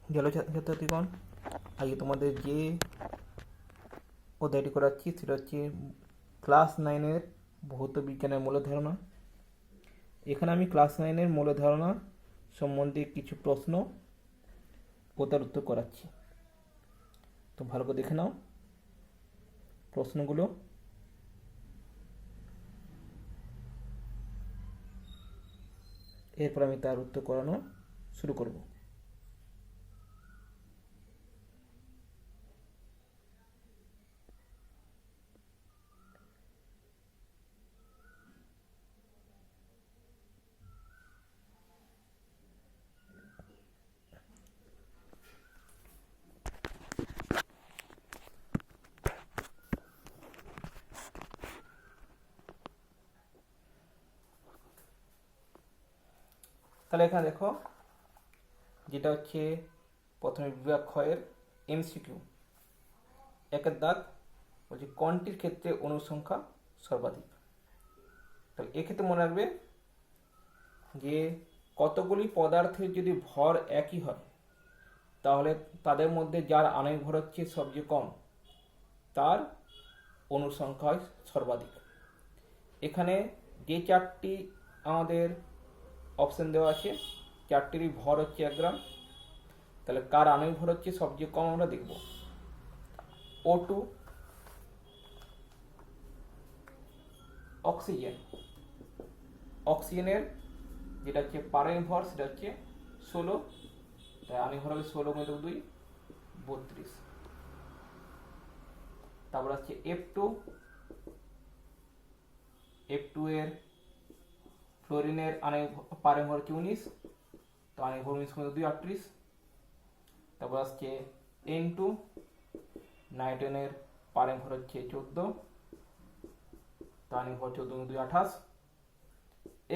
Hello ছাত্রছাত্রীগণ, আজকে তোমাদের যে অধ্যায়টি করাচ্ছি সেটা হচ্ছে ক্লাস 9-এর ভৌত বিজ্ঞানের মূল ধারণা। এখানে আমি ক্লাস 9-এর মূল ধারণা সম্বন্ধে কিছু প্রশ্ন ও তার উত্তর করাচ্ছি। তো ভালো করে দেখে নাও প্রশ্নগুলো। এরপর আমি তার উত্তর করানো শুরু করব। তাহলে এখানে দেখো, যেটা হচ্ছে প্রথমে বিভাগ ক্ষয়ের এমসিকিউ, একের দাগ বলছে কোনটির ক্ষেত্রে অণুর সংখ্যা সর্বাধিক। তাহলে এক্ষেত্রে মনে রাখবে যে কতগুলি পদার্থের যদি ভর একই হয় তাহলে তাদের মধ্যে যার আণবিক ভর হচ্ছে সবচেয়ে কম তার অণুর সংখ্যা হয় সর্বাধিক। এখানে যে চারটি আমাদের অপশন দেওয়া আছে, চারটিরই ভর হচ্ছে 1 গ্রাম। তাহলে কার আণবিক ভর হচ্ছে সবচেয়ে কম আমরা দেখব। O2, অক্সিজেন, অক্সিজেনের যেটা হচ্ছে পারমাণবিক ভর সেটা হচ্ছে 16, তাই আণবিক ভর হবে 16 × 2 32। তারপর হচ্ছে F2, F2 এর ফ্লোরিনের পারমাণবিক ভর হচ্ছে 19, তো আণবিক ভর 19 × 2 38। তারপর আসছে N2, নাইট্রোজেনের পারমাণবিক ভর হচ্ছে 14, তো আণবিক ভর 14 × 2 28।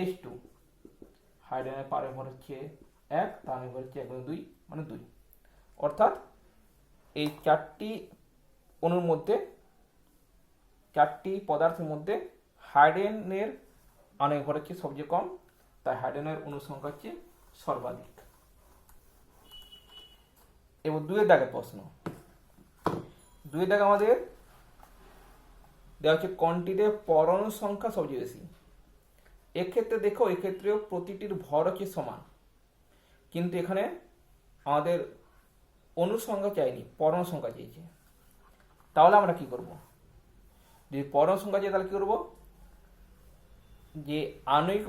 H2, হাইড্রোজেনের পারমাণবিক ভর হচ্ছে 1, তো আণবিক ভর হচ্ছে 1 × 2 মানে 2। অর্থাৎ এই চারটি অণুর মধ্যে, চারটি পদার্থের মধ্যে হাইড্রোজেনের আণবিক ভর হচ্ছে সবচেয়ে কম, তাই হাইড্রোজেনের অণুর সংখ্যা হচ্ছে সর্বাধিক। এবার 2-এর দাগের প্রশ্ন। 2-এর দাগে আমাদের দেওয়া হচ্ছে কোনটিতে পরমাণুর সংখ্যা সবচেয়ে বেশি। এক্ষেত্রে দেখো, এক্ষেত্রেও প্রতিটির ভর হচ্ছে সমান, কিন্তু এখানে আমাদের অণুর সংখ্যা চাইনি, পরমাণুর সংখ্যা চাইছে। তাহলে আমরা কি করব? যদি পরমাণুর সংখ্যা চাই তাহলে কি করব? যে আণবিক,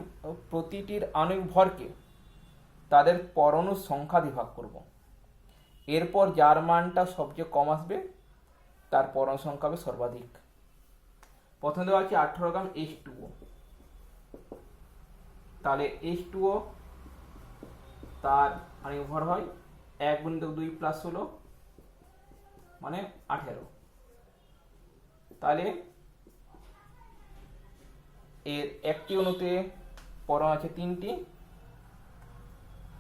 প্রতিটির আণবিক ভরকে তাদের পরমাণুর সংখ্যা দিয়ে ভাগ করব। এরপর যার মানটা সবচেয়ে কম আসবে তার পরমাণু সংখ্যা হবে সর্বাধিক। প্রথমে দেওয়া আছে 18 গ্রাম H2O। তাহলে H2O তার আণবিক ভর হয় 1 × 2 + 16 মানে 18। তাহলে এর একটি অণুতে পরমাণু আছে 3টি,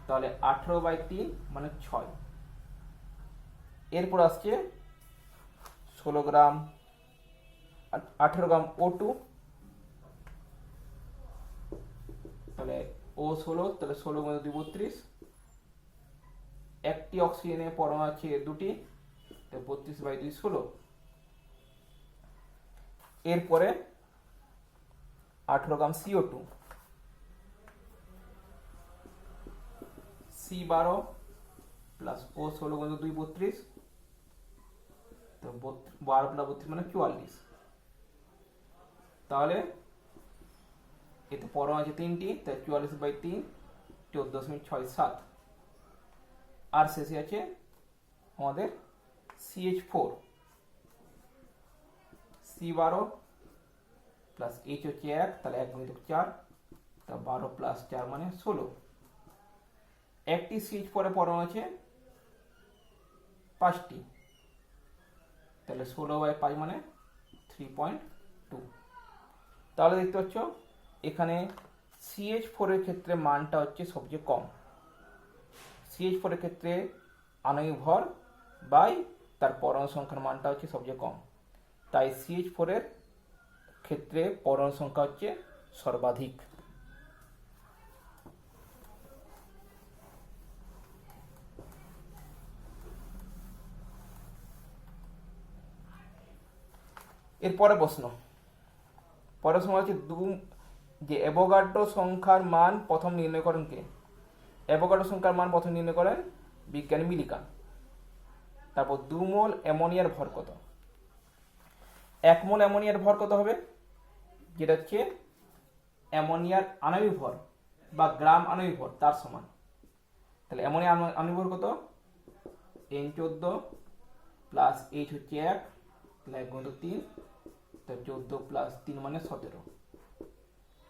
তাহলে 18/3 মানে 6। এরপর আসছে 16 গ্রাম, 18 গ্রাম O2, তাহলে O16, তাহলে 16 × 2 32। একটি অক্সিজেনের পরমাণু আছে 2টি, তাহলে 32/2 16। এরপরে 18 গ্রাম CO2, C12 প্লাস O16 × 2 32, তো 12 + 32 মানে 44। তাহলে এতে পরমাণু আছে 3টি, তাই 44/3 14.67। আর শেষে আছে আমাদের CH4, C12 প্লাস H হচ্ছে 1, তাহলে 1 × 4, তা 12 + 4 মানে 16। একটি CH4 এর পরমাণু আছে 5টি, তাহলে 16/5 মানে 3.2। তাহলে দেখতে পাচ্ছ এখানে CH4 এর ক্ষেত্রে মানটা হচ্ছে সবচেয়ে কম। CH4 এর ক্ষেত্রে আণবিক ভর বাই তার পরমাণু সংখ্যার মানটা হচ্ছে সবচেয়ে কম, তাই CH4 এর ক্ষেত্রে পরমাণু সংখ্যা হচ্ছে সর্বাধিক। এরপরে প্রশ্ন হচ্ছে যে অ্যাভোগাড্রো সংখ্যার মান প্রথম নির্ণয় করেন কে? অ্যাভোগাড্রো সংখ্যার মান প্রথম নির্ণয় করেন বিজ্ঞানী মিলিকান। তারপর 2 মোল অ্যামোনিয়ার ভর কত? 1 মোল অ্যামোনিয়ার ভর কত হবে? যেটা হচ্ছে অ্যামোনিয়ার আণবিক ভর বা গ্রাম আণবিক ভর তার সমান। তাহলে অ্যামোনিয়া আণবিক ভর কত? N14 প্লাস H হচ্ছে 1, তাহলে 1 × 3, তো 14 প্লাস 3 মানে 17।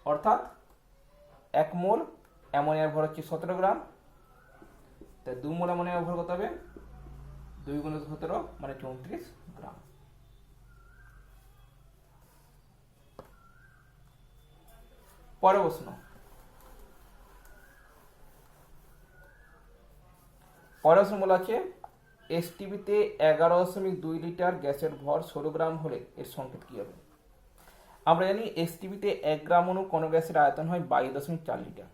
অর্থাৎ 1 মোল অ্যামোনিয়ার ভর হচ্ছে 17 গ্রাম। তাই 2 মোল অ্যামোনিয়ার ভর কত হবে? 2 × 17 মানে 34 গ্রাম। পরের প্রশ্ন বলা আছে এসটিভিতে 11.2 লিটার গ্যাসের ভর 16 গ্রাম হলে এর সংকেত কি হবে? আমরা জানি এসটিভিতে 1 গ্রাম অণু কোন গ্যাসের আয়তন হয় 22.4 লিটার,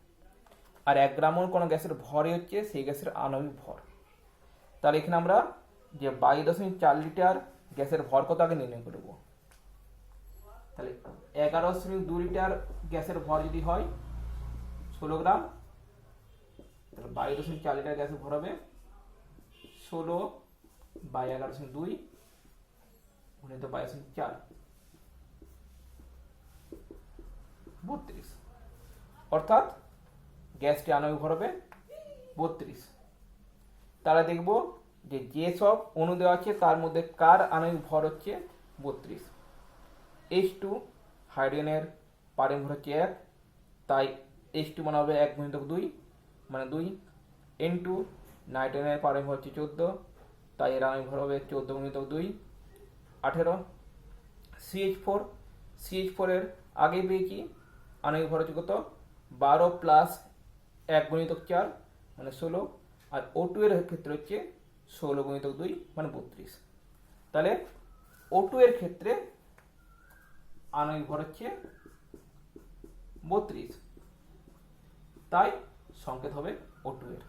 আর 1 গ্রাম অণু কোন গ্যাসের ভরই হচ্ছে সেই গ্যাসের আণবিক ভর। তাহলে এখানে আমরা যে 22.4 লিটার গ্যাসের ভর কত আগে নির্ণয় করব। তাহলে 11.2 লিটার গ্যাসের ভর যদি হয় 16 গ্রাম, তাহলে 22.4 লিটার গ্যাসের ভর হবে 16 বাই 11.2 গুণিত 22.4 32। অর্থাৎ গ্যাসটি আণবিক ভর হবে 32। তাহলে দেখব যে যেসব অণু দেওয়া আছে তার মধ্যে কার আণবিক ভর হচ্ছে 32। H2 হাইড্রোজেনের পারমাণবিক ভর হচ্ছে 1, তাই H2 মানে হবে 1 × 2 মানে 2। N2 নাইট্রোজেনের পারমাণবিক ভর হচ্ছে 14, তাই এর আণবিক ভর হবে 14 × 2 18। CH4 এর আগে পেয়েছি আণবিক ভর হচ্ছে কত? 12 প্লাস 1 × 4 মানে 16, আর O2 এর ক্ষেত্রে হচ্ছে 16 × 2 মানে 32। তাহলে O2 এর ক্ষেত্রে আণবিক ভর হচ্ছে 32, তাই সংকেত হবে O2 এর।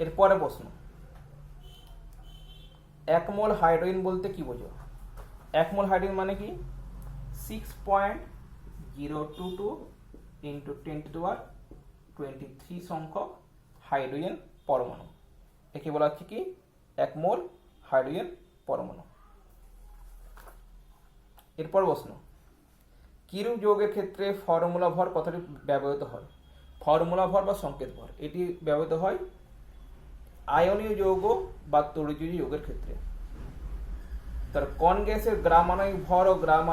এরপরে প্রশ্ন 1 মোল হাইড্রোজেন বলতে কি বোঝো? 1 মোল হাইড্রোজেন মানে কি? 6.022 × 10⁻23 সংখ্যক হাইড্রোজেন পরমাণু। একে বলা হচ্ছে কি 1 মোল হাইড্রোজেন পরমাণু। এরপর প্রশ্ন কিরূপ যৌগের ক্ষেত্রে ফর্মুলা ভর কথাটি ব্যবহৃত হয়? ফর্মুলা ভর বা সংকেত ভর এটি ব্যবহৃত হয় আয়নীয় যৌগ বা তড়িৎদ্বৈত যৌগের ক্ষেত্রে। তার কোন গ্যাসের গ্রাম আণবিক ভর ও গ্রাম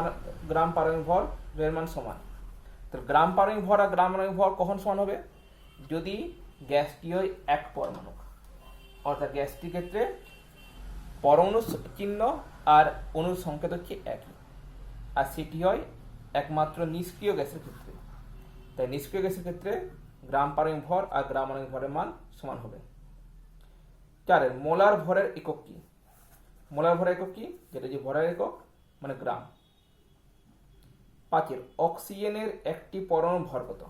পারমাণবিক ভর এর মান সমান? তার গ্রাম পারমাণবিক ভর আর গ্রাম আণবিক ভর কখন সমান হবে? যদি গ্যাসটি হয় এক পরমাণু, অর্থাৎ গ্যাসটির ক্ষেত্রে পরমাণু চিহ্ন আর অণুর সংকেত হচ্ছে একই, আর সেটি হয় একমাত্র নিষ্ক্রিয় গ্যাসের ক্ষেত্রে। তাই নিষ্ক্রিয় গ্যাসের ক্ষেত্রে গ্রাম পারমাণবিক ভর আর গ্রাম আণবিক ভরের মান সমান হবে। 4 মোলার ভরের একক কি? মোলার ভরের একক কি? যেটা যে ভরের একক মানে গ্রাম। 5 অক্সিজেনের একটি পরমাণু ভর কত?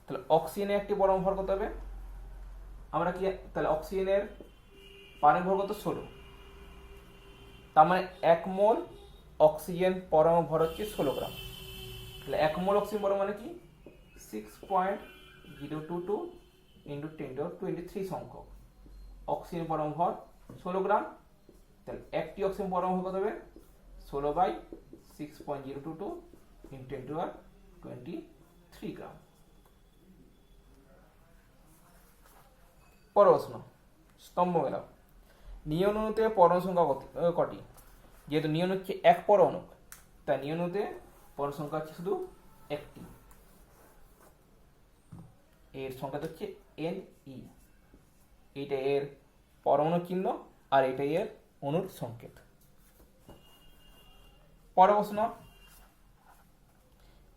তাহলে অক্সিজেনের একটি পরমাণু ভর কত হবে? আমরা কি তাহলে অক্সিজেনের পারমাণবিক ভর কত? 16। তার মানে 1 মোল অক্সিজেন পরমাণু ভর হচ্ছে 16 গ্রাম। তাহলে 1 মোল অক্সিজেন পরমাণু মানে কি? 6.022 × 10⁻23 সংখ্যক অক্সিজেন পরমাণু ভর 16 গ্রাম। তাহলে একটি অক্সিজেন পরমাণু কত হবে? 16 বাই 6.022 × 10⁻23 গ্রাম। পরের প্রশ্ন স্তম্ভ মেলাও। নিয়ন অণুতে পরমাণু সংখ্যা কটি? যেহেতু নিয়ন হচ্ছে এক পরমাণু, তাই নিয়ন অণুতে পরমাণু সংখ্যা হচ্ছে শুধু একটি। এর সংখ্যা হচ্ছে Ne। এইটা এর পরমাণু চিহ্ন আর এটা এর অণুর সংকেত। পরের প্রশ্ন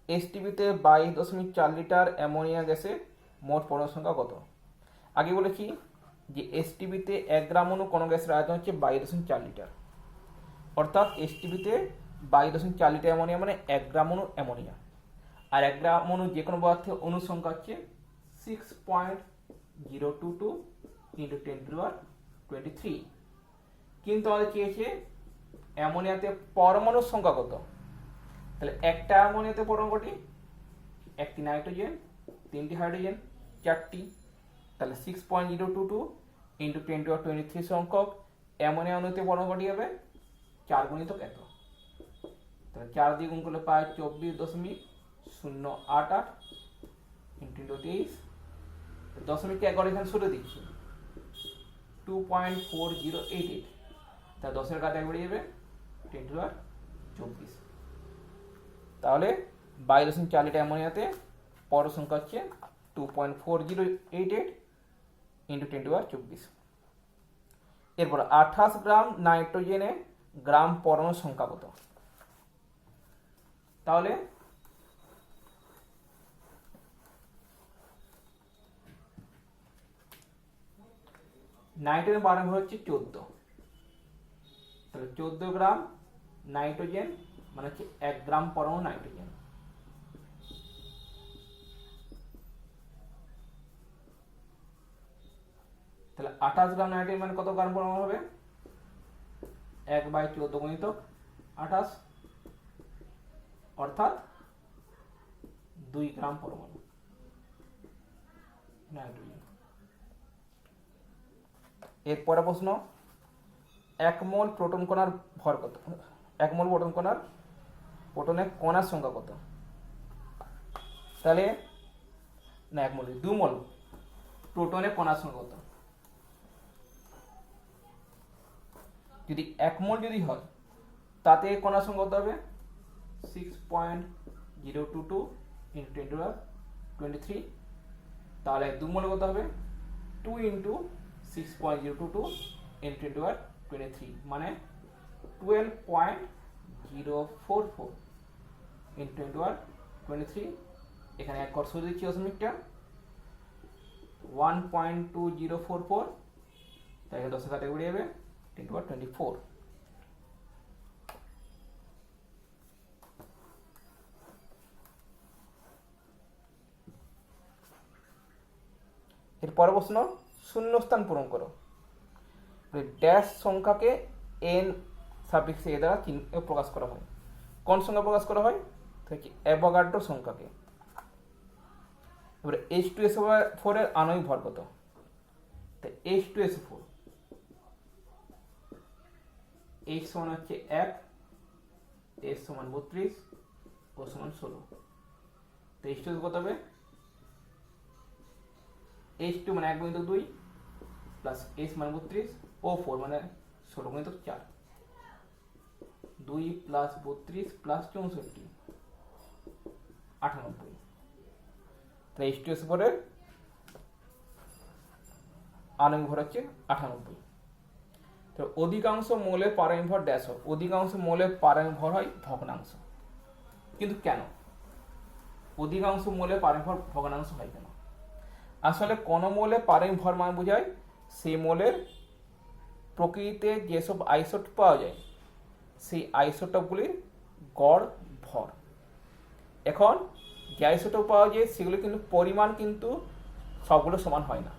এসটিভিতে 22.4 লিটার অ্যামোনিয়া গ্যাসে মোট পরমাণু সংখ্যা কত? আগে বলেছি যে এসটিভিতে 1 গ্রাম অণু কোন গ্যাসের আয়তন হচ্ছে 22.4 লিটার, অর্থাৎ এসটিভিতে 22.4 লিটার অ্যামোনিয়া মানে 1 গ্রাম অণু অ্যামোনিয়া, আর 1 গ্রাম অণু যে কোনো পদার্থের অণু সংখ্যা হচ্ছে 6.022 ইন্টু 10^23। কিন্তু আমাদের চেয়েছে অ্যামোনিয়াতে পরমাণুর সংখ্যা কত। তাহলে একটা অ্যামোনিয়াতে পরমাণু কটি, একটি নাইট্রোজেন, 3টি হাইড্রোজেন, 4টি। তাহলে 6.022 ইন্টু 10^23 সংখ্যক অ্যামোনিয়া অণুতে পরমাণু কটি হবে, 4 গুণিতক এত। তাহলে 4 দিয়ে গুণ করলে পায় 24.088 ইন্টু 23। দশমিককে একবার এখানে সরে দিচ্ছি, 2.4088। তাহলে 10-এর কাছে একবারে যাবে 10^24। তাহলে 22.4 লিটার অ্যামোনিয়াতে পরমাণু সংখ্যা হচ্ছে 2.4088 ইন্টু 10^24। এরপর 28 গ্রাম নাইট্রোজেনে গ্রাম পরমাণু সংখ্যা কত। তাহলে নাইট্রোজেন পরমাণু হচ্ছে 14। তাহলে 14 গ্রাম নাইট্রোজেন মানে হচ্ছে 1 গ্রাম পরমাণু নাইট্রোজেন। তাহলে 28 গ্রাম নাইট্রোজেন মানে কত গ্রাম পরমাণু হবে, 1/14 গুণিতক 28, অর্থাৎ 2 গ্রাম পরমাণু নাইট্রোজেন। এরপরে প্রশ্ন, 1 মোল প্রোটন কণার ভর কত। 1 মোল প্রোটন কণার প্রোটনের কণার সংখ্যা কত। তাহলে না 1 মোল 2 মোল প্রোটনের কণার সংখ্যা কত। যদি 1 মোল যদি হয় তাতে কণার সংখ্যা কত হবে, 6.022 ইন্টু 10^23। তাহলে 2 মোল কত হবে, 2 ইন্টু 6.022 ইন্টু 10^23 মানে 12.044 ইন্টু 10^23। এখানে এক ঘর সরে দিচ্ছি দশমিকটা, 1.2044। তাই 10-এর কাছে বেরিয়ে যাবে 10^24। এরপরে প্রশ্ন, শূন্যস্থান পূরণ করো। ড্যাশ সংখ্যাকে এন সাফিক্স এ দ্বারা প্রকাশ করা হয়। কোন সংখ্যা প্রকাশ করা হয়, অ্যাভোগাড্রো সংখ্যাকে। এবারে H2SO4 এর আণবিক ভর কত। H2SO4 H সমান হচ্ছে 1, S সমান 32, O সমান 16। তো H2 কত হবে, H2 মানে 1 গুণিতক 2 প্লাস S মানে 32, O4 মানে 16 গুণিতক 4, 2 প্লাস 32 প্লাস 64 98। তাহলে H2SO4 এর আণবিক ভর হচ্ছে 98। তো অধিকাংশ মৌলের পারমাণবিক ভর ড্যাশ হয়। অধিকাংশ মৌলের পারমাণবিক ভর হয় ভগ্নাংশ। কিন্তু কেন অধিকাংশ মৌলের পারমাণবিক ভর ভগ্নাংশ হয় কেন? আসলে কোন মৌলে পারমাণবিক ভর মানে বোঝায় সেই মৌলের প্রকৃতিতে যেসব আইসোটোপ পাওয়া যায় সেই আইসোটোপগুলির গড় ভর। এখন যে আইসোটোপ পাওয়া যায় সেগুলো কিন্তু পরিমাণ কিন্তু সবগুলো সমান হয় না।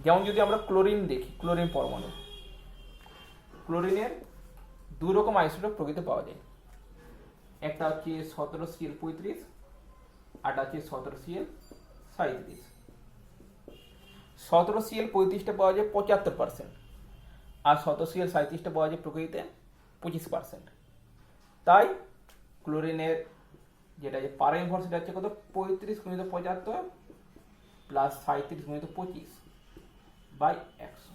যেমন যদি আমরা ক্লোরিন দেখি, ক্লোরিন পরমাণু, ক্লোরিনের 2 রকম আইসোটোপ প্রকৃতিতে পাওয়া যায়। একটা হচ্ছে 17Cl35, আর হচ্ছে 17Cl37। 17Cl35টা পাওয়া যায় 75%, আর 17Cl37টা পাওয়া যায় প্রকৃতিতে 25%। তাই ক্লোরিনের যেটা যে পারমাণবিক ভর সেটা হচ্ছে কত, 35 গুণিত 75 প্লাস 37 গুণিত 25/100,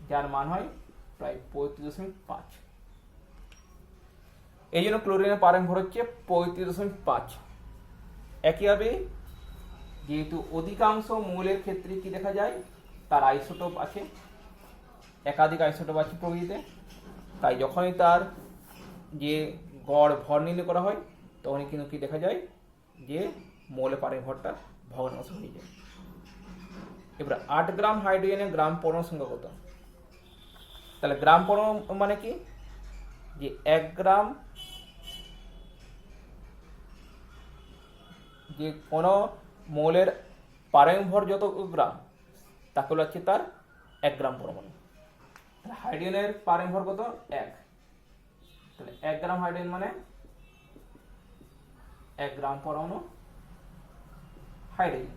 যার মান হয় প্রায় 35.5। এই জন্য ক্লোরিনের পারমাণবিক ভর হচ্ছে 35.5। একইভাবে যেহেতু অধিকাংশ মৌলের ক্ষেত্রে কি দেখা যায়, তার আইসোটোপ আছে, একাধিক আইসোটোপ আছে প্রকৃতিতে, তাই যখনই তার যে গড় ভর নির্ণয় করা হয় তখনই কিন্তু কি দেখা যায় যে মৌলের পারমাণবিক ভরটা ভগ্নাংশ হয়ে যায়। এবার 8 গ্রাম হাইড্রোজেনের গ্রাম পরমাণু সংখ্যা কত। তাহলে গ্রাম পরমাণু মানে কি, যে 1 গ্রাম যে কোনো মৌলের পারমাণবিক ভর যত গ্রাম তাকে বলা হচ্ছে তার 1 গ্রাম পরমাণু। হাইড্রোজেনের পারমাণবিক ভর কত? 1। তাহলে 1 গ্রাম হাইড্রোজেন মানে 1 গ্রাম পরমাণু হাইড্রোজেন।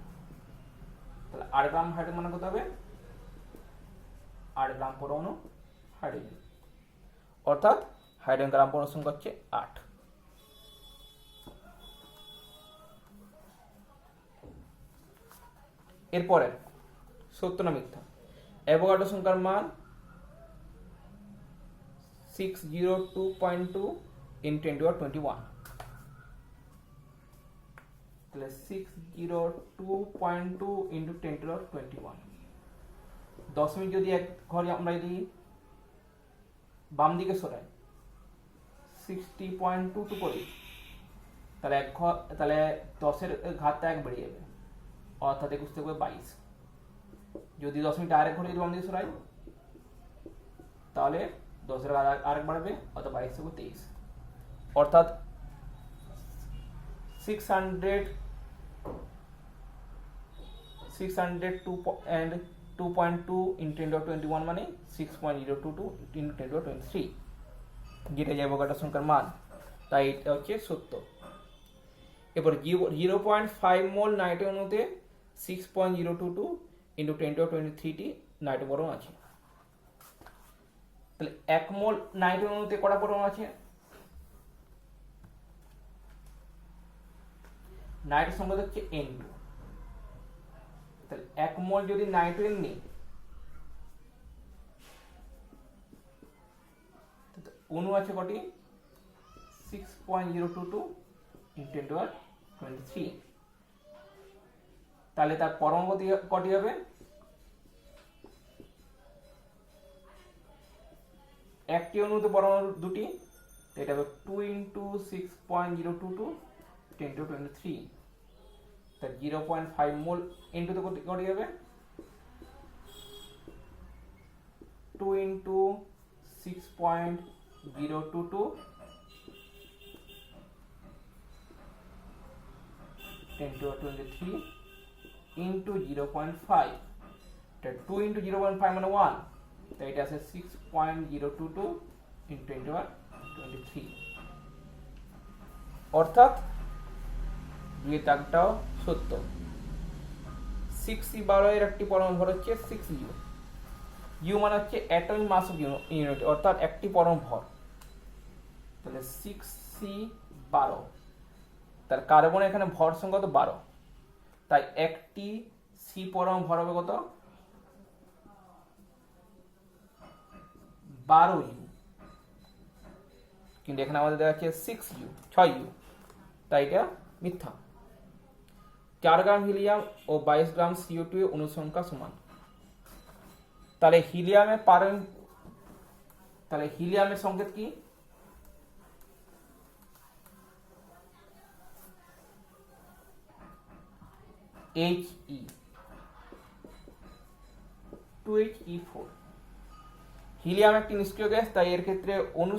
তাহলে 8 গ্রাম হাইড্রোজেন মানে কত হবে? 8 গ্রাম পরমাণু হাইড্রোজেন। অর্থাৎ হাইড্রোজেন গ্রাম পরমাণু সংখ্যা হচ্ছে 8। এরপরে সত্য না মিথ্যা? অ্যাভোগাড্রো সংখ্যার মান 602.2 × 10⁻²1। তাহলে 602.2 × 10⁻²1। দশমিক যদি এক ঘর আমরা যদি বাম দিকে সরাই 60.22 করি, তাহলে এক ঘর, তাহলে 10-এর ঘাতটা 1 বেড়ে যাবে, অর্থাৎ 21 থেকে 22। যদি দশমিকটা আরেক ঘরে যদি বাম দিকে সরাই তাহলে 10-এর আরেক বাড়বে, অর্থাৎ 22 থেকে 23। অর্থাৎ 602.2 × 10⁻²1 মানে 6.022 × 10⁻23, যেটা অ্যাভোগাড্রো সংখ্যার মান। তাই এটা হচ্ছে সত্য। এবার 0.5 মোল নাইট্রোজেন অণুতে 6.022 × 10⁻23টি নাইট্রোজেন পরমাণু আছে। তাহলে 1 মোল নাইট্রোজেন অণুতে কটা পরমাণু আছে? নাইট্রোজেন সংখ্যা হচ্ছে N2। তাহলে 1 মোল যদি নাইট্রোজেন নিই, অণু আছে কটি? 6.022 × 10⁻23। তাহলে তার পরমাণু কটি হবে? একটি অণুতে পরমাণু দুটি, এটা হবে 2 × 6.022 × 10⁻23। তা 0.5 মোল ইনটুতে কটি হবে? 2 × 6.022 10⁻23 into 0.5, 2 into 0.5 মানে 1, তাই এটা আছে 6.022 into 10⁻23। অর্থাৎ দুই দাগটাও সত্য। 6C12 এর একটি পরমাণু ভর হচ্ছে 6U। U মানে হচ্ছে অ্যাটমিক মাস অফ ইউনিট, অর্থাৎ একটি পরমাণু ভর। তাহলে 6C12, তার কার্বন এখানে ভর সংখ্যা তো 12, তাই একটি সি পরমাণু ভর হবে কত? 12U। কিন্তু এখানে আমাদের দেখা যাচ্ছে 6U, 6U, তাই এটা মিথ্যা। 4 গ্রাম হিলিয়াম ও 22 গ্রাম CO2 এর অণু সংখ্যা সমান। তাহলে হিলিয়ামের সংকেত কি? He, 2He4। হিলিয়াম একটি নিষ্ক্রিয় গ্যাস, তাই এর ক্ষেত্রে অণু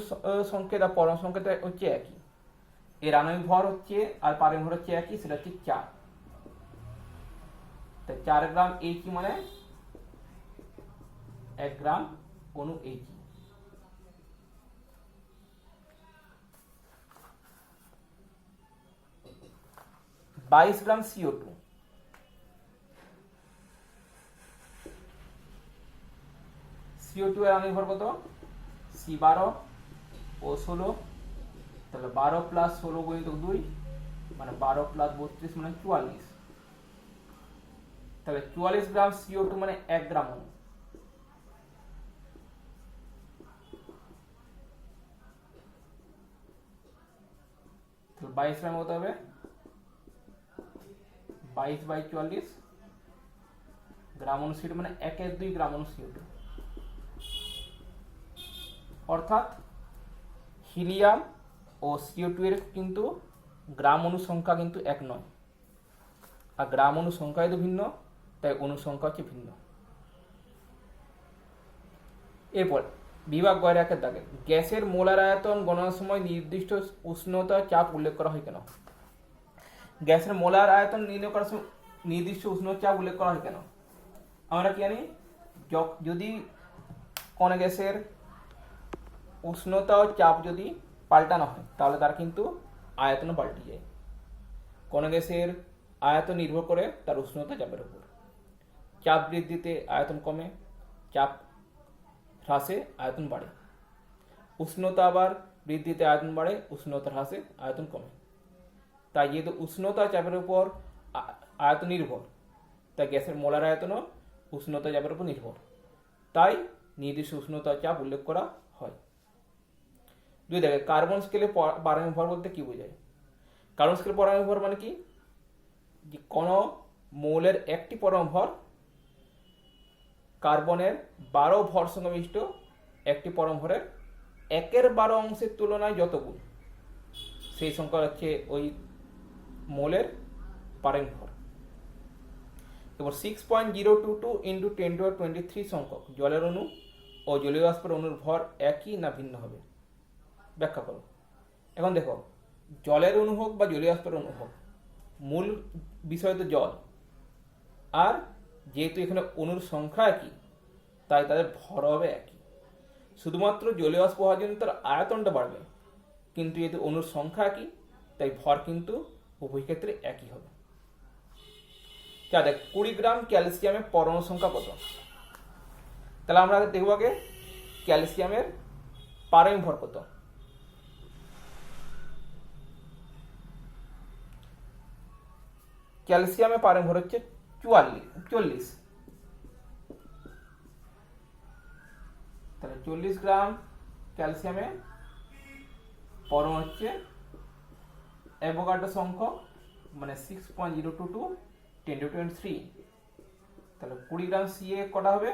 সংকেত আর পরমাণু সংকেত হচ্ছে একই। এর আণবিক ভর হচ্ছে আর পারমাণবিক ভর হচ্ছে একই, সেটা হচ্ছে 4। তাই 4 গ্রাম He মানে 1 গ্রাম অণু He। বাইশ গ্রাম CO2। CO2 এর আণবিক ভর কত? C12 ও 16, তাহলে 12 + 16 × 2 মানে 12 + 32 মানে 44। তাহলে 44 গ্রাম CO2 মানে 1 গ্রাম অণু। তাহলে 22 গ্রাম কত হবে? 22/44 গ্রাম অণু CO2 মানে 1/2 গ্রাম অণু CO2। অর্থাৎ হিলিয়াম ও CO2 এর কিন্তু গ্রাম অণু সংখ্যা কিন্তু এক নয়, আর গ্রাম অণু সংখ্যা তো ভিন্ন, তাই অণু সংখ্যা হচ্ছে ভিন্ন। এরপর বিভাগ 1 দাগে গ্যাসের মোলার আয়তন গণনার সময় নির্দিষ্ট উষ্ণতা চাপ উল্লেখ করা হয় কেন? গ্যাসের মোলার আয়তন নির্ণয় করার সময় নির্দিষ্ট উষ্ণ চাপ উল্লেখ করা হয় কেন? আমরা কি জানি, যদি কোনো গ্যাসের উষ্ণতা ও চাপ যদি পাল্টানো হয় তাহলে তার কিন্তু আয়তন পাল্টে যায়। কোনো গ্যাসের আয়তন নির্ভর করে তার উষ্ণতা চাপের উপর। চাপ বৃদ্ধিতে আয়তন কমে, চাপ হ্রাসে আয়তন বাড়ে। উষ্ণতা আবার বৃদ্ধিতে আয়তন বাড়ে, উষ্ণতা হ্রাসে আয়তন কমে। তাই যেহেতু উষ্ণতা চাপের উপর আয়তন নির্ভর, তাই গ্যাসের মোলার আয়তনও উষ্ণতা চাপের উপর নির্ভর। তাই নির্দিষ্ট উষ্ণতা চাপ উল্লেখ করা হয়। দুই দেখে কার্বন স্কেলে পারমাণবিক ভর বলতে কি বোঝায়? কার্বন স্কেলে পারমাণবিক ভর মানে কি, যে কোনো মৌলের একটি পরমাণু ভর কার্বনের 12 ভর সংখ্যা বিশিষ্ট একটি পরমাণু ভরের 1/12 অংশের তুলনায় যত গুণ, সেই সংখ্যা হচ্ছে ওই মৌলের পারমাণবিক ভর। এবার 6.022 × 10⁻23 সংখ্যক জলের অণু ও জলীয় বাষ্পের অণুর ভর একই না ভিন্ন হবে? ব্যাখ্যা করো। এখন দেখো, জলের অণু হোক বা জলীয় বাষ্পের অণু হোক, মূল বিষয় তো জল। আর যেহেতু এখানে অণুর সংখ্যা একই, তাই তাদের ভর হবে একই। শুধুমাত্র জলীয় বাষ্প হওয়ার জন্য তার আয়তনটা বাড়বে, কিন্তু যেহেতু অণুর সংখ্যা একই, তাই ভর কিন্তু উভয় ক্ষেত্রে একই হবে। দেখ 20 গ্রাম ক্যালসিয়ামের পরমাণু সংখ্যা কত? তাহলে আমরা দেখবো আগে ক্যালসিয়ামের পারমাণবিক ভর কত। ক্যালসিয়ামের পারমাণবিক ভর হচ্ছে 40। তাহলে 40 গ্রাম ক্যালসিয়ামে পরমাণু হচ্ছে অ্যাভোগাড্রো সংখ্যক, মানে 6.022 × 10⁻23। তাহলে 20 গ্রাম সিএ কটা হবে?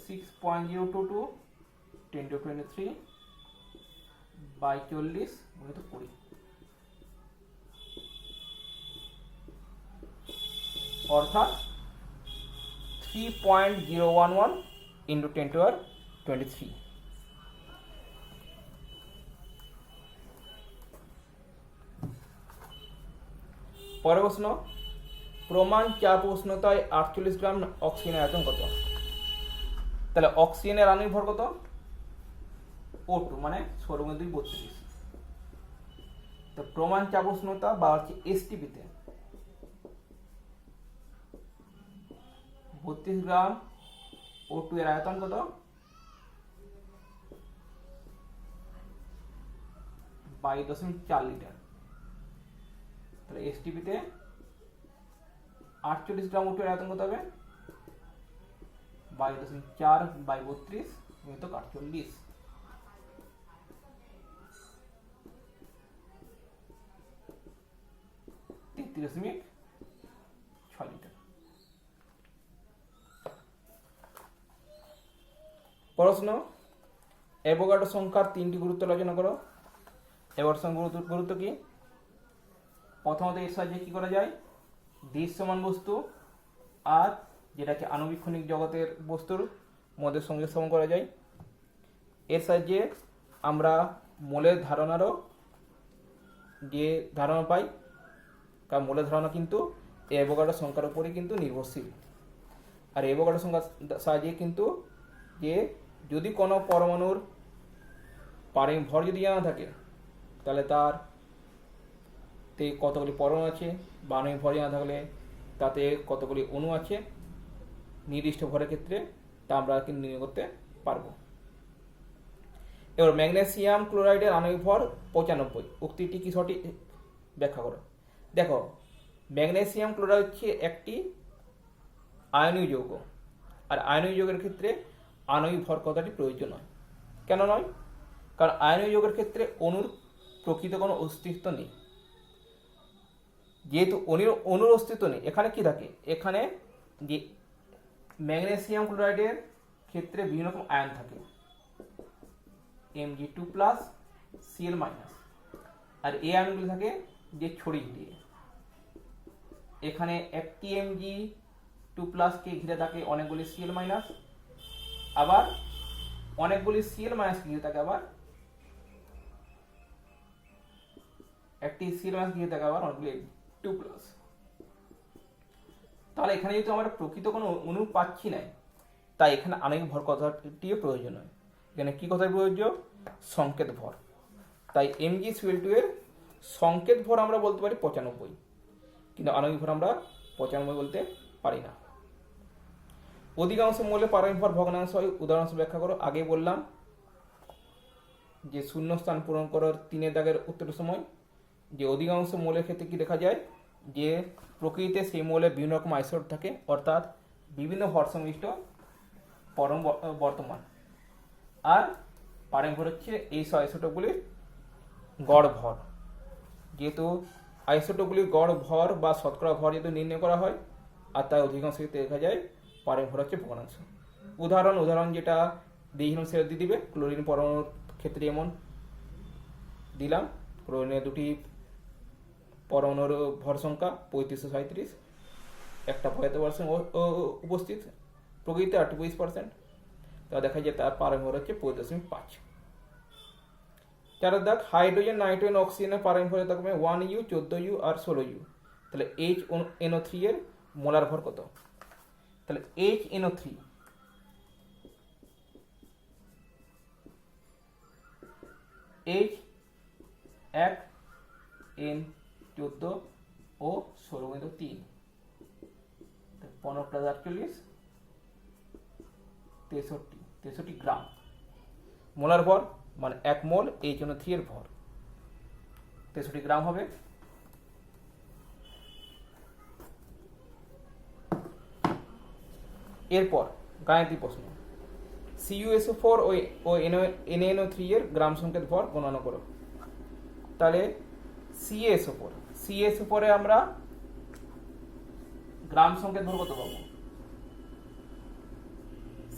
6.022 × 10⁻23 বাই 40 গুণিত 20, অর্থাৎ 3.011 × 10⁻23। পরের প্রশ্ন, প্রমাণ চাপ উষ্ণতায় 48 গ্রাম অক্সিজেনের আয়তন কত? তাহলে অক্সিজেনের আণবিক ভর কত? O2, মানে 16×2 32। তো প্রমাণ চাপ উষ্ণতা বা হচ্ছে এসটিপিতে 32 গ্রাম O2 এর আয়তন কত? 22.4 লিটার। তাহলে এসটিপিতে 48 গ্রাম O2 এর আয়তন কত হবে? 22.4 বাই 32 গুণিত 48, 33.6 লিটার। প্রশ্ন, অ্যাভোগাড্রো সংখ্যার 3টি গুরুত্ব আলোচনা করো। অ্যাভোগাড্রো সংখ্যার গুরুত্ব কি? প্রথমত এর সাহায্যে কি করা যায়? দৃশ্যমান বস্তু আর যেটাকে আণুবীক্ষণিক জগতের বস্তুর মধ্যে সংযোগ স্থাপন করা যায়। এর সাহায্যে আমরা মোলের ধারণারও যে ধারণা পাই, কারণ মোলের ধারণা কিন্তু অ্যাভোগাড্রো সংখ্যার উপরই কিন্তু নির্ভরশীল। আর অ্যাভোগাড্রো সংখ্যার সাহায্যে কিন্তু যে যদি কোনো পরমাণুর পারমাণবিক ভর যদি জানা থাকে, তাহলে তার কতগুলি পরমাণু আছে, বা আণবিক ভর জানা থাকলে তাতে কতগুলি অণু আছে নির্দিষ্ট ভরের ক্ষেত্রে, তা আমরা কিন্তু নির্ণয় করতে পারবো। এবার ম্যাগনেসিয়াম ক্লোরাইডের আণবিক ভর 95, উক্তিটি কি সঠিক? ব্যাখ্যা করো। দেখো, ম্যাগনেসিয়াম ক্লোরাইড হচ্ছে একটি আয়নীয় যৌগ, আর আয়নীয় যৌগের ক্ষেত্রে আণবিক ভর কথাটি প্রয়োজন নয়। কেন নয়? কারণ আয়নীয় যৌগের ক্ষেত্রে অণুর প্রকৃত কোনো অস্তিত্ব নেই। যেহেতু অণুর অস্তিত্ব নেই, এখানে কি থাকে? এখানে যে ম্যাগনেসিয়াম ক্লোরাইডের ক্ষেত্রে বিভিন্ন রকম আয়ন থাকে, Mg2+, Cl-, আর এই আয়নগুলি থাকে যে ছড়িয়ে ছিটিয়ে। এখানে একটি Mg2+ কে ঘিরে থাকে অনেকগুলি Cl-, আবার অনেকগুলি Cl- কে ঘিরে থাকে আবার একটি সিএল মাইনাস গিয়ে থাকে আবার অনেকগুলি 2+। তাহলে এখানে যেহেতু আমরা প্রকৃত কোনো অণু পাচ্ছি না, তাই এখানে আণবিক ভর কথাটিও প্রয়োজন হয়। এখানে কি কথা প্রয়োজ্য? সংকেত ভর। তাই Mg_Cl2 এর সংকেত ভর আমরা বলতে পারি 95, কিন্তু আণবিক ভর আমরা 95 বলতে পারি না। অধিকাংশ মৌলে পারমাণবিক ভর ভগ্নাংশ হয়, উদাহরণ ব্যাখ্যা করো। আগে বললাম যে শূন্য স্থান পূরণ করার 3 দাগের উত্তরের সময় যে অধিকাংশ মৌলের ক্ষেত্রে কি দেখা যায়, যে প্রকৃতিতে সেই মৌলে বিভিন্ন রকম আইসোটোপ থাকে, অর্থাৎ বিভিন্ন ভর সংশ্লিষ্ট পরম বর্তমান। আর পারমাণবিক ভর হচ্ছে এই সব আইসোটোপগুলির গড় ভর। যেহেতু আইসোটোপগুলির গড় ভর বা শতকরা ভর যেহেতু নির্ণয় করা হয়, আর তাই অধিকাংশ ক্ষেত্রে দেখা যায় পারমাণবিক ভর হচ্ছে ভগ্নাংশ। উদাহরণ যেটা দিয়েছিলাম সেটা দিয়ে দিবে। ক্লোরিন পরমাণুর ক্ষেত্রে যেমন দিলাম, ক্লোরিনের দুটি পরমাণুর ভর সংখ্যা 3537, একটা ভয়াত ভর উপস্থিত, প্রকৃতিতে 28%, তা দেখা যায় তার পারমাণবিক ভর হচ্ছে 5.5। 4 দাগ, হাইড্রোজেন, নাইট্রোজেন, অক্সিজেনের পারমাণবিক ভর থাকবে 1U, 14U আর 16U। তাহলে HNO3 এর মোলার ভর কত? তাহলে HNO3 H1 N14 ও 16 15 + 48 63 গ্রাম মোলার ভর, মানে 1 মোল HNO3 এর ভর 63 গ্রাম হবে। এরপর গাণিতিক প্রশ্ন, CuSO4 ও NaNO3 এর গ্রাম সংকেত ভর গণনা করো। তাহলে CuSO4 এ আমরা গ্রাম সংকেত ভর কত পাবো?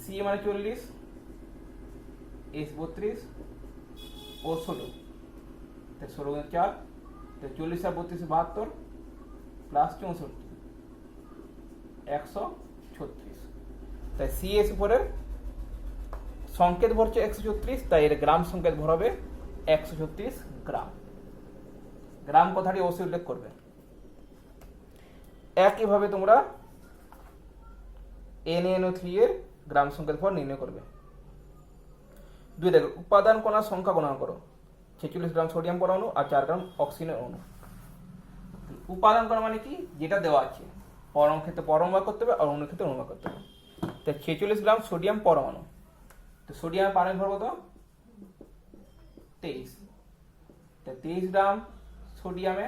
C মানে 40, S 32 ও 16, 16 × 4, 40 আর 32 72 প্লাস 64 136। তাই CuSO4 এর সংকেত ভর হচ্ছে 136, তাই এর গ্রাম সংকেত ভর হবে 136 গ্রাম। গ্রাম কথাটি অবশ্যই উল্লেখ করবে। একইভাবে তোমরা NaNO3 এর গ্রাম সংকেত ভর নির্ণয় করবে। 2 দেখো, উপাদান কণার সংখ্যা গণনা করো। 46 গ্রাম সোডিয়াম পরমাণু আর 4 গ্রাম অক্সিজেনের অণু। উপাদান কণা মানে কি? যেটা দেওয়া আছে, পরমাণু ক্ষেত্রে পরমাণু বার করতে হবে আর অণু ক্ষেত্রে অণু বার করতে হবে। তাই 46 গ্রাম সোডিয়াম পরমাণু, তো সোডিয়ামের পারমাণবিক ভর কত? 23। তাই 23 গ্রাম সোডিয়ামে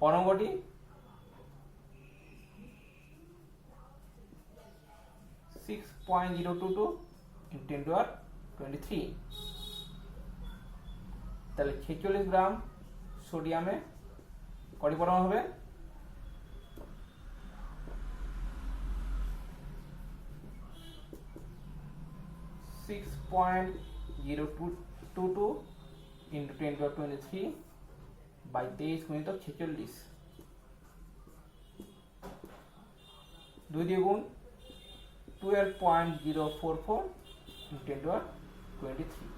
পরমাণুটি 6.022 × 10⁻23। তাহলে 46 গ্রাম সোডিয়ামে কটি পরমাণু হবে? 6.022 × 10⁻23 বাই 23 × 46, 2 দিয়ে গুণ 12.044 × 10⁻23।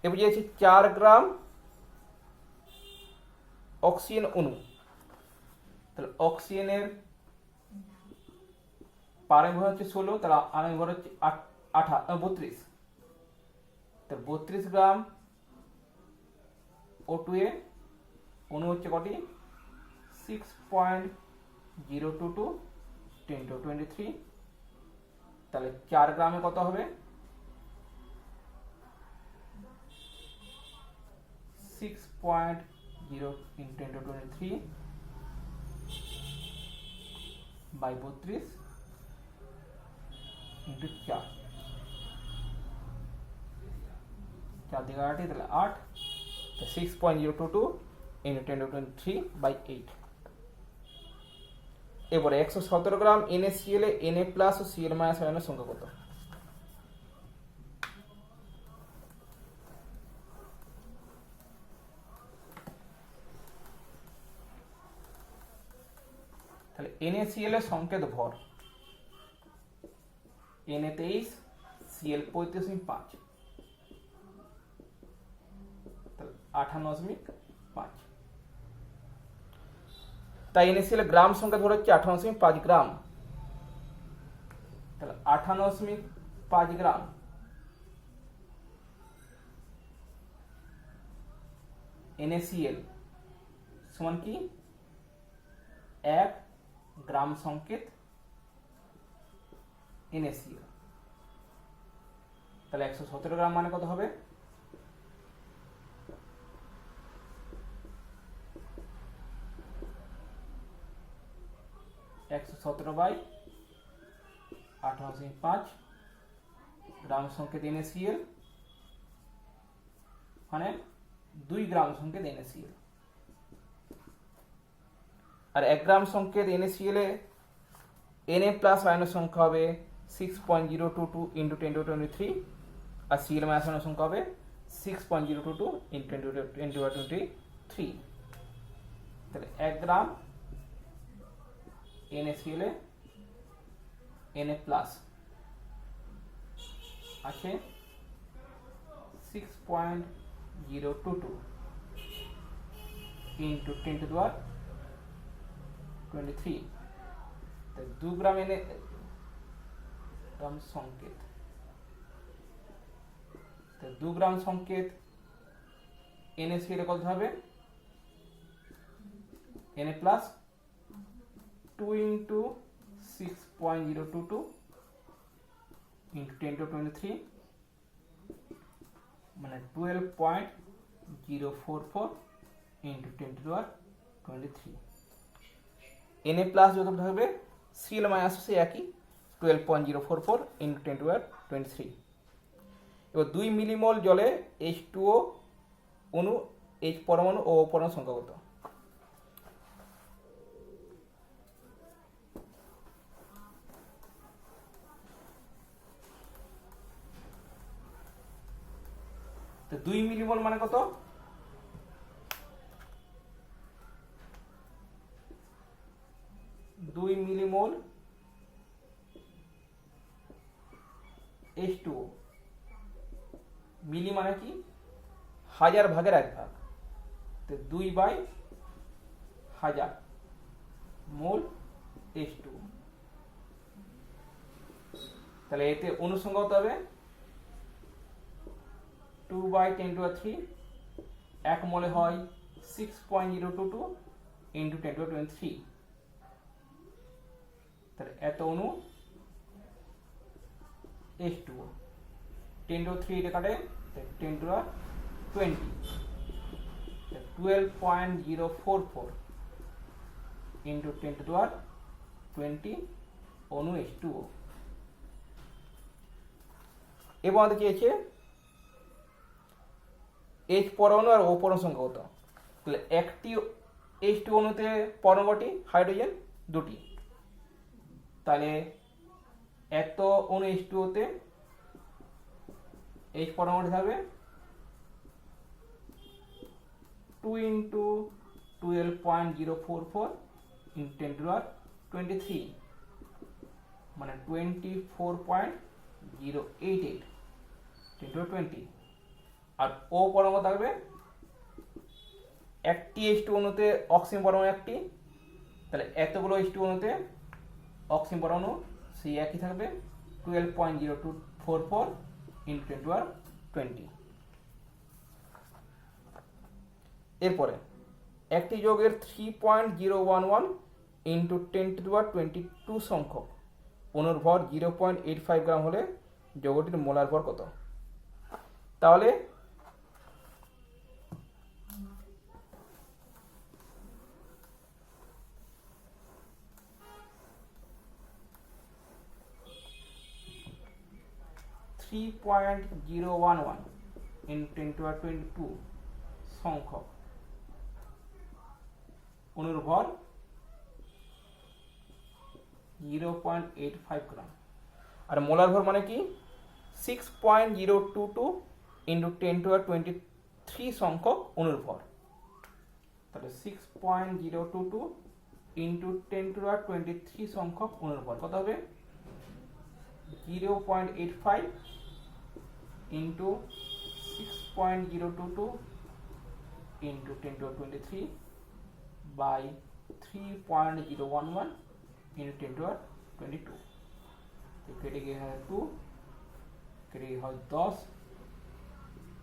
এবার আছে 4 গ্রাম অক্সিজেন অণু। তাহলে অক্সিজেনের পারমাণবিক ভর হচ্ছে 16, তাহলে আণবিক ভর হচ্ছে 32। তাহলে 32 গ্রাম O2 এ অণু হচ্ছে কটি? 6.022 × 10⁻23। তাহলে 4 গ্রামে কত হবে? 6.0 × 10⁻23 বাই 32 × 4, 4 দিয়ে 8, তাহলে 8, 6.022 × 10⁻23 বাই 8। এবারে 117 গ্রাম NaCl এ Na প্লাস ও Cl মাইনাস আয়নের সংখ্যা কত? তাহলে NaCl এর সংকেত ভর Na 23, Cl 35.5। 58.5। তাই NaCl গ্রাম সংখ্যা ধরে হচ্ছে 58.5 গ্রাম। তাহলে 58.5 গ্রাম NaCl সমান কি 1 গ্রাম সংকেত NaCl। তাহলে 117 গ্রাম মানে কত হবে? 117/58.5 গ্রাম সংকেত NaCl মানে 2 গ্রাম সংকেত NaCl। আর 1 গ্রাম সংকেত NaCl এ Na প্লাস আয়নের সংখ্যা হবে 6.022 × 10⁻23 আর Cl মাইনাস আয়নের সংখ্যা হবে 6.022 × 10⁻23। তাহলে 1 গ্রাম NaCl এ Na প্লাস আছে 6.022 × 10⁻23। 2 গ্রাম গ্রাম সংকেত 2 গ্রাম সংকেত NaCl কত হবে? Na প্লাস 2 × 6.022 × 10⁻23 মানে 12.044 × 10⁻23। Na প্লাস যত থাকবে Cl মাইনাস সে একই 12.044 × 10⁻23। এবার 2 মিলিমোল জলে H2O অণু H পরমাণু ও পরমাণু সংখ্যা কত? তো 2 মিলিমোল মানে কত? 2 মিলিমোল H2O। মিলি মানে কি? 1000 ভাগের 1 ভাগ। তো 2/1000 মোল H2O। তাহলে এতে অনুসংখ্যা কত হবে? 2/10⁻3 1 মোলে হয় 6.022 × 10⁻23। তাহলে এত অণু H2O 10⁻3 এটা কাটে 10⁻20 12.044 × 10⁻20 অণু H2O। এবং আমাদের চেয়েছে H পরমাণু আর O পরমাণু সংখ্যা কত? তাহলে একটি H2 অণুতে পরমাণু কটি? হাইড্রোজেন 2টি। তাহলে এত অণু H2O তে H পরমাণু থাকবে 2 × 12.044 × 10⁻23 মানে 24.088 10⁻20। আর O পরমাণু থাকবে একটি H2 অণুতে অক্সিজেন পরমাণু একটি। তাহলে এতগুলো H2 অণুতে অক্সিজেন পরমাণু সেই একই থাকবে 12.044 × 10⁻20। এরপরে একটি যৌগের 3.011 × 10⁻22 সংখ্যক অণুর ভর 0.85 গ্রাম হলে যৌগটির মোলার ভর কত? তাহলে (3.011 × 10⁻22 সংখ্যক অণুর ভর 0.85 গ্রাম। আর মোলার ভর মানে কি? 6.022 × 10⁻23 সংখ্যক অণুর ভর। তাহলে 6.022 × 10⁻23 সংখ্যক অণুর ভর কত হবে? 0.85 × 6.022 इंटू 10^23 बाई 3.011 इंटू 10^22 तो केटे गए हैं 2 केटे गए हैं 10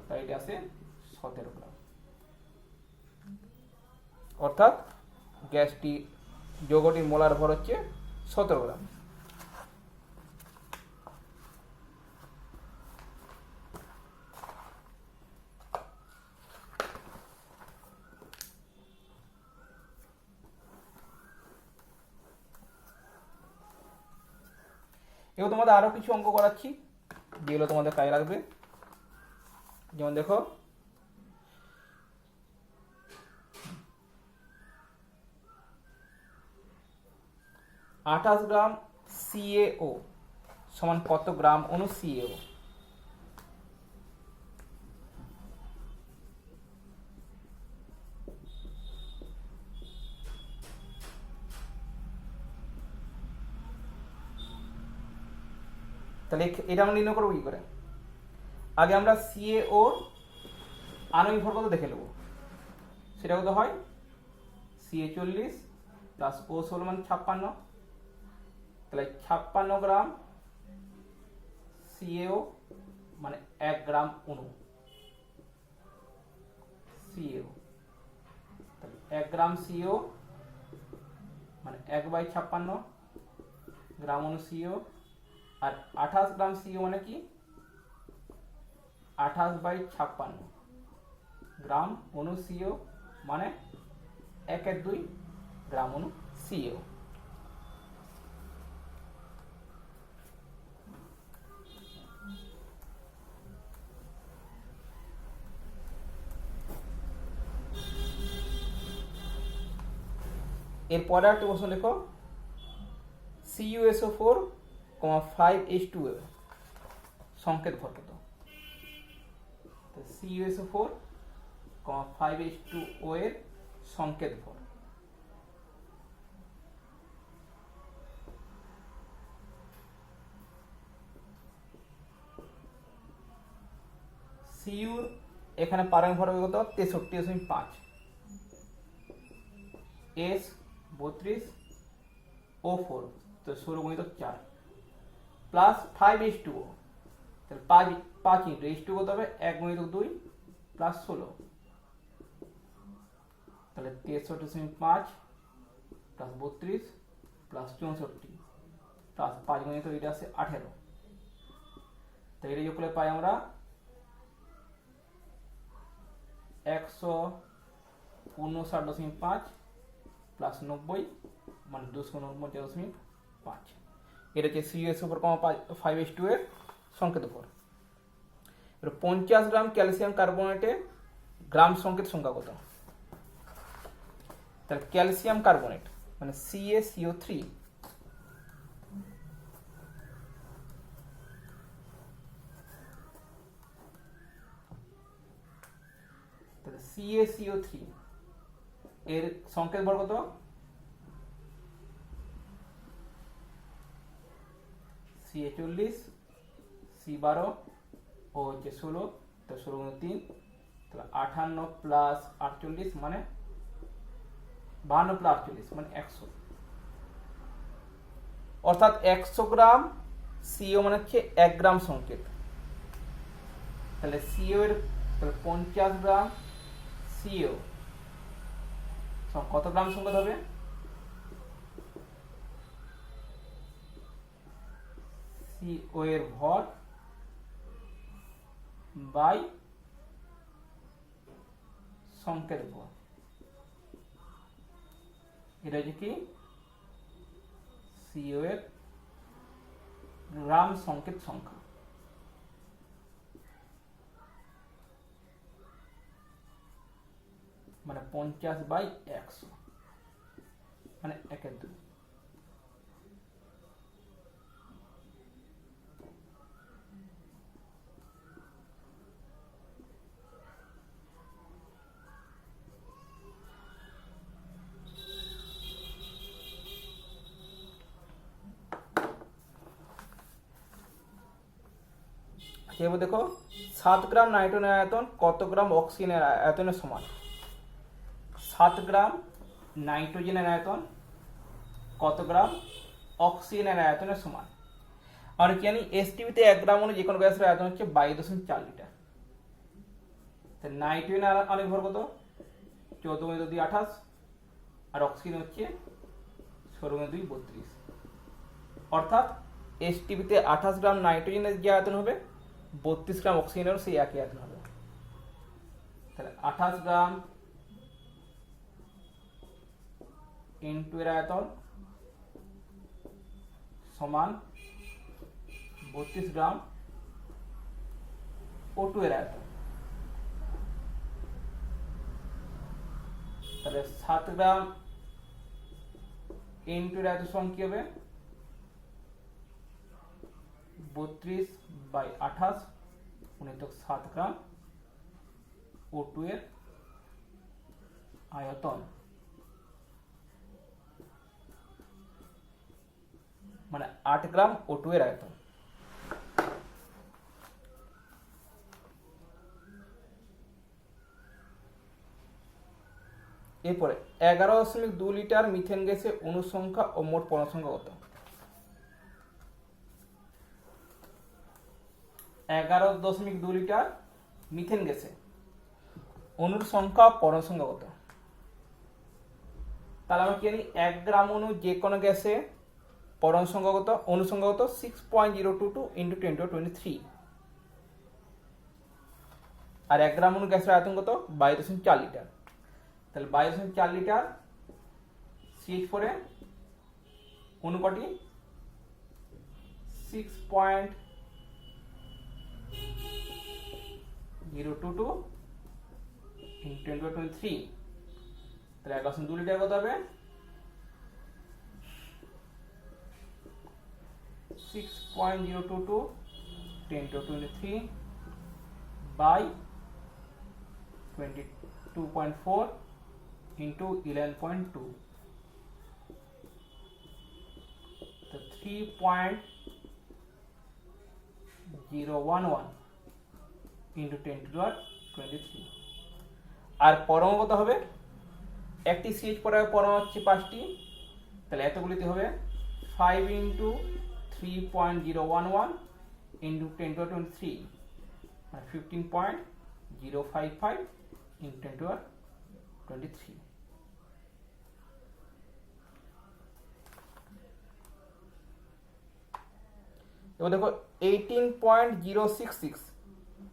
তাই এটা আছে 17 গ্রাম অর্থাৎ গ্যাসটি যৌগটির মোলার ভর হচ্ছে 17 গ্রাম। এবার তোমাদের আরো কিছু অঙ্ক করাচ্ছি যেগুলো তোমাদের কাজে লাগবে। যেমন দেখো 28 গ্রাম CaO সমান কত গ্রাম অণু CaO? তাহলে এটা আমরা নির্ণয় করবো কি করে? আগে আমরা CaO আণবিক ভর কত দেখে নেব। সেটা কত হয়? Ca 40 প্লাস O 16 মানে 56, তাহলে 56 গ্রাম CaO মানে 1 গ্রাম অণু CaO, তাহলে 1 গ্রাম CaO মানে 1/56 গ্রাম অণু CaO। আর 28 গ্রাম CaO মানে কি? 28/56 গ্রাম অণু CaO মানে 1/2 গ্রাম অণু CaO। এরপরে একটা প্রশ্ন লেখো CuSO4, 5H2O সংকেত ভর কত? CuSO4, 5H2O এর সংকেত ভর Cu এখানে পারমাণবিক ভর কত? 63.5, S 32, O4 তো 16 গুণিত 4 প্লাস 5H2O, তাহলে 5 ইন্টু H2O কত হবে? 1 গুণিত 2 প্লাস 16, তাহলে 63.5 প্লাস 32 প্লাস 64 প্লাস 5 গুণিত এটা আছে 18, তো এটা যোগ করলে পাই আমরা 159.5 প্লাস 90 মানে 249.5। এটা হচ্ছে CuSO4, 5H2O এর সংকেত ভর। 50 গ্রাম ক্যালসিয়াম কার্বনেটে গ্রাম সংকেত সংখ্যা কত? তাহলে ক্যালসিয়াম কার্বনেট মানে CaCO3 তাহলে CaCO3 এর সংকেত ভর কত? Ca 40, C 12, O হচ্ছে 16, তো 16 গুণ 3 তাহলে 58 প্লাস 48 মানে 52 প্লাস 48 মানে 100, অর্থাৎ 100 গ্রাম CaO মানে হচ্ছে 1 গ্রাম সংকেত। তাহলে CaO এর তাহলে 50 গ্রাম CaO কত গ্রাম সংকেত হবে? CaO এর ভর বাই সংকেত ভর, এটা হচ্ছে কি CaO এর গ্রাম সংকেত সংখ্যা। মানে 50/100 মানে 1/2। এবার দেখো 7 গ্রাম নাইট্রোজেনের আয়তন কত গ্রাম অক্সিজেনের আয়তনের সমান? 7 গ্রাম নাইট্রোজেনের আয়তন কত গ্রাম অক্সিজেনের আয়তনের সমান। আমরা কি জানি এসটিপিতে 1 গ্রাম অনু যে কোনো গ্যাসের আয়তন হচ্ছে 22.4 লিটার। নাইট্রোজেন আণবিক ভর কত 14×2 = 28 আর অক্সিজেন হচ্ছে 16×2 = 32। অর্থাৎ এসটিপিতে 28 গ্রাম নাইট্রোজেনের যে আয়তন হবে 32 গ্রাম অক্সিজেনেরও সেই একই আয়তন হবে। তাহলে 28 গ্রাম ইনটু এর আয়তন সমান 32 গ্রাম O2 এর আয়তন। তাহলে 7 গ্রাম ইনটু এর আয়তন সমান কি হবে 32/28 গুণিতক 7 গ্রাম O2 এর আয়তন, মানে 8 গ্রাম O2 এর আয়তন। এরপরে 11.2 লিটার মিথেন গ্যাসে অণুর সংখ্যা ও মোট পরমাণু সংখ্যা কত? 11.2 লিটার মিথেন গ্যাসে অণুর সংখ্যা পরমাণু সংখ্যা কত? তাহলে আমরা কি জানি 1 গ্রাম অণু যে কোনো গ্যাসে পরমাণু সংখ্যা কত, অণু সংখ্যা কত 6.022 × 10⁻23 আর 1 গ্রাম অণু গ্যাসের আয়তন কত 22.4 লিটার। তাহলে 22.4 লিটার CH4 এ অণু কটি 6.022 × 10⁻23 তাহলে 11.2 লিটার কত হবে 6.022 10⁻23 by 22.4 into 11.2 তো 3.011 into 10⁻23 আর পরমাণু কত হবে একটি CH পরমাণু হচ্ছে 5টি, তাহলে এতগুলিতে হবে 5 into 3.011 into 10⁻23 মানে 15.055 into 10⁻23। এবার দেখো 18.066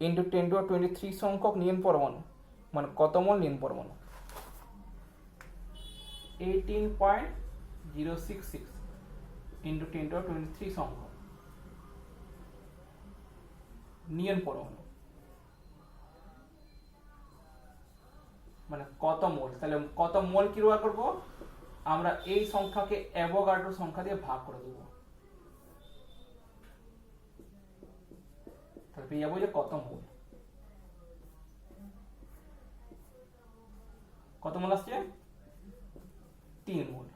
into 10⁻23 সংখ্যক নিয়ন পরমাণু মানে কত মোল নিয়ন পরমাণু? 18.066 into 10⁻23 সংখ্যক নিয়ন পরমাণু মানে কত মোল। তাহলে কত মোল কি ব্যবহার করব আমরা এই সংখ্যাকে অ্যাভোগাড্রো সংখ্যা দিয়ে ভাগ করে দেব, তাহলে পেয়ে যাবো যে কত মোল। কত মোল আসছে 3 মোল।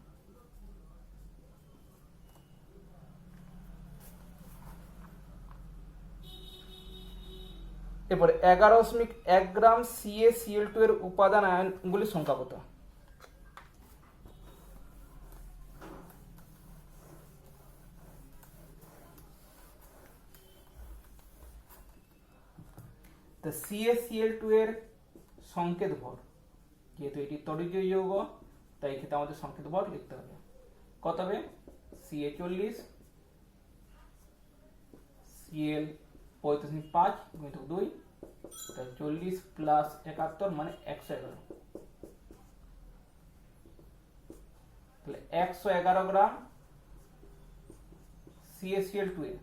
এরপরে 11.1 গ্রাম CaCl2 এর উপাদান আয়নগুলির সংখ্যা কত? তো CaCl2 এর সংকেত ভর, যেহেতু এটি তড়িৎ যৌগ তাই এক্ষেত্রে আমাদের সংকেত ভর লিখতে হবে। কত হবে Ca40 Cl 35.5 × 2 তাহলে 40 + 71 মানে 111। তাহলে 111 গ্রাম CaCl2 এর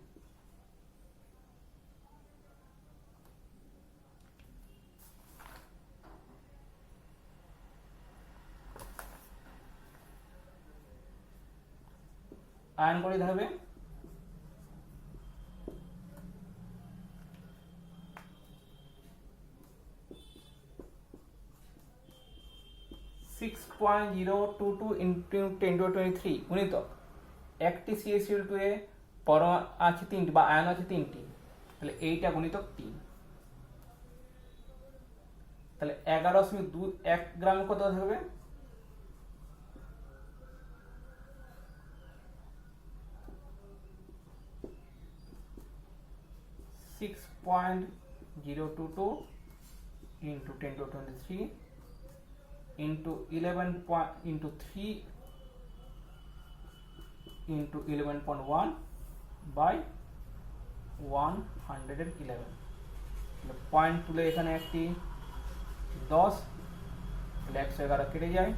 আয়ন করে হবে 6.022 into 10⁻23 গুণিতক একটি CaCl2 এ পরমাণু আছে 3টি বা আয়ন আছে 3টি, তাহলে এইটা গুণিতক 3। তাহলে 11.1 গ্রামে কত থাকবে? 6.022 into 10 to 23 into 3 into 11.1 by 111। Point তুলে এখানে একটি 10, তাহলে 111 কেটে যায়,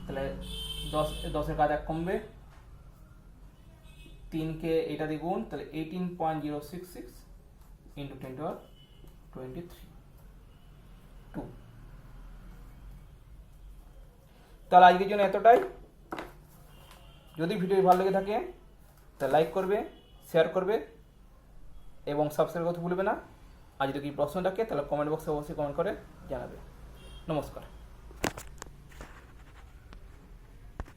তাহলে 10-এর কাজ 1 কমবে, 3কে এটা দিয়ে গুণ, তাহলে 18.066 into 10 to the 23 2। তাহলে আজকের জন্য এতটাই। যদি ভিডিও ভালো লেগে থাকে তাহলে লাইক করবে, শেয়ার করবে এবং সাবস্ক্রাইব করতে ভুলবে না। আর যদি কি প্রশ্ন থাকে তাহলে কমেন্ট বক্সে অবশ্যই কমেন্ট করে জানাবে। নমস্কার।